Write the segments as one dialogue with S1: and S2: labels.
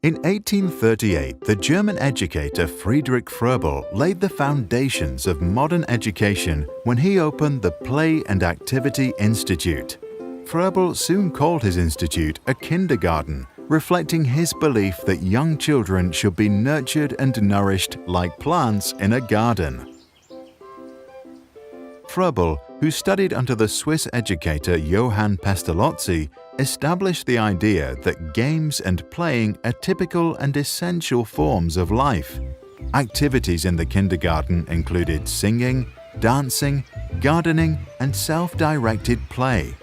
S1: In 1838, the German educator Friedrich Froebel laid the foundations of modern education when he opened the Play and Activity Institute. Froebel soon called his institute a kindergarten, reflecting his belief that young children should be nurtured and nourished like plants in a garden. Froebel, who studied under the Swiss educator Johann Pestalozzi, established the idea that games and playing are typical and essential forms of life. Activities in the kindergarten included singing, dancing, gardening, and self-directed play.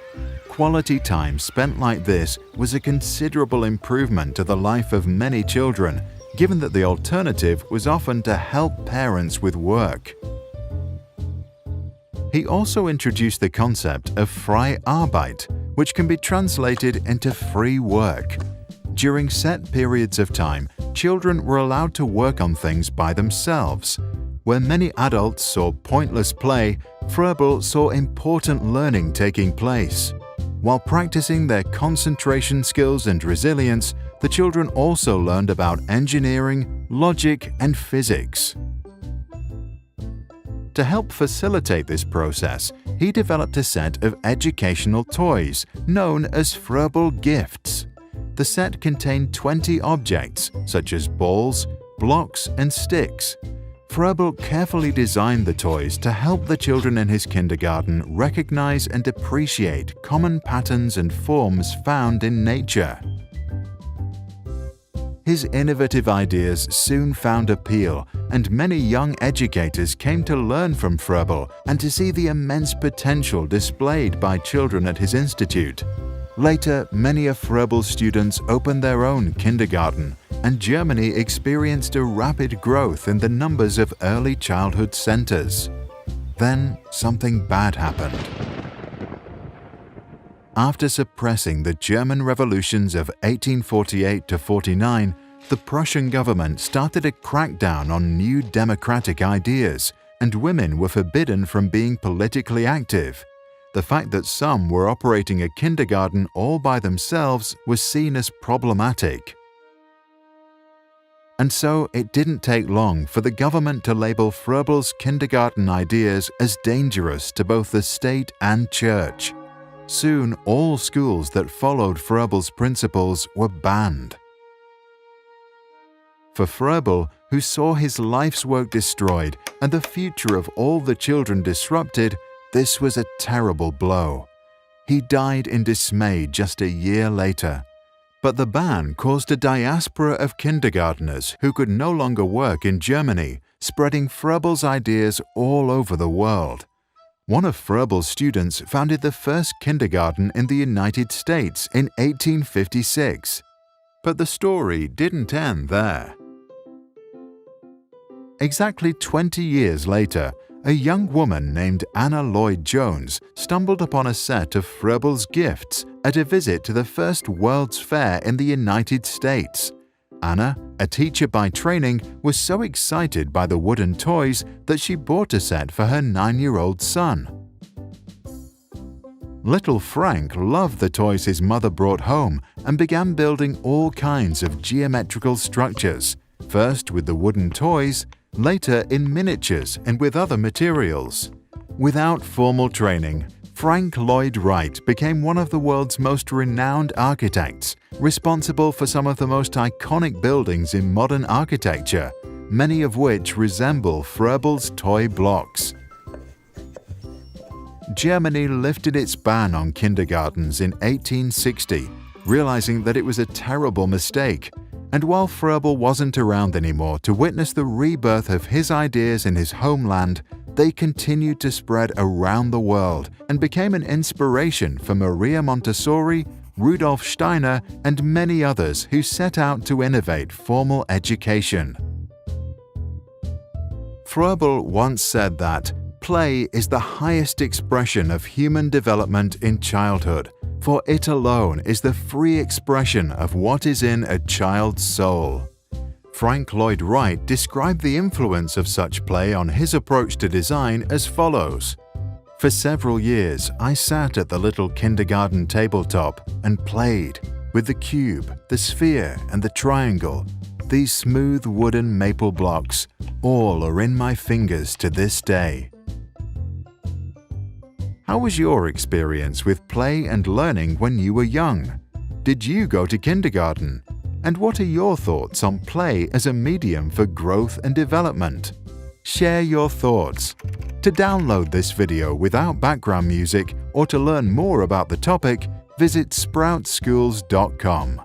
S1: Quality time spent like this was a considerable improvement to the life of many children, given that the alternative was often to help parents with work. He also introduced the concept of freie Arbeit, which can be translated into free work. During set periods of time, children were allowed to work on things by themselves. Where many adults saw pointless play, Froebel saw important learning taking place. While practicing their concentration skills and resilience, the children also learned about engineering, logic, and physics. To help facilitate this process, he developed a set of educational toys known as Froebel Gifts. The set contained 20 objects, such as balls, blocks, and sticks. Froebel carefully designed the toys to help the children in his kindergarten recognize and appreciate common patterns and forms found in nature. His innovative ideas soon found appeal, and many young educators came to learn from Froebel and to see the immense potential displayed by children at his institute. Later, many of Froebel's students opened their own kindergarten, and Germany experienced a rapid growth in the numbers of early childhood centers. Then, something bad happened. After suppressing the German revolutions of 1848 to 49, the Prussian government started a crackdown on new democratic ideas, and women were forbidden from being politically active. The fact that some were operating a kindergarten all by themselves was seen as problematic. And so it didn't take long for the government to label Froebel's kindergarten ideas as dangerous to both the state and church. Soon, all schools that followed Froebel's principles were banned. For Froebel, who saw his life's work destroyed and the future of all the children disrupted, this was a terrible blow. He died in dismay just a year later. But the ban caused a diaspora of kindergarteners who could no longer work in Germany, spreading Froebel's ideas all over the world. One of Froebel's students founded the first kindergarten in the United States in 1856. But the story didn't end there. Exactly 20 years later, a young woman named Anna Lloyd-Jones stumbled upon a set of Froebel's gifts at a visit to the first World's Fair in the United States. Anna, a teacher by training, was so excited by the wooden toys that she bought a set for her 9-year-old son. Little Frank loved the toys his mother brought home and began building all kinds of geometrical structures, first with the wooden toys, later in miniatures and with other materials. Without formal training, Frank Lloyd Wright became one of the world's most renowned architects, responsible for some of the most iconic buildings in modern architecture, many of which resemble Froebel's toy blocks. Germany lifted its ban on kindergartens in 1860, realizing that it was a terrible mistake. And while Froebel wasn't around anymore to witness the rebirth of his ideas in his homeland, they continued to spread around the world and became an inspiration for Maria Montessori, Rudolf Steiner, and many others who set out to innovate formal education. Froebel once said that play is the highest expression of human development in childhood, for it alone is the free expression of what is in a child's soul. Frank Lloyd Wright described the influence of such play on his approach to design as follows. "For several years, I sat at the little kindergarten tabletop and played. with the cube, the sphere, and the triangle. These smooth wooden maple blocks all are in my fingers to this day. How was your experience with play and learning when you were young? Did you go to kindergarten? And what are your thoughts on play as a medium for growth and development? Share your thoughts. To download this video without background music or to learn more about the topic, visit sproutschools.com.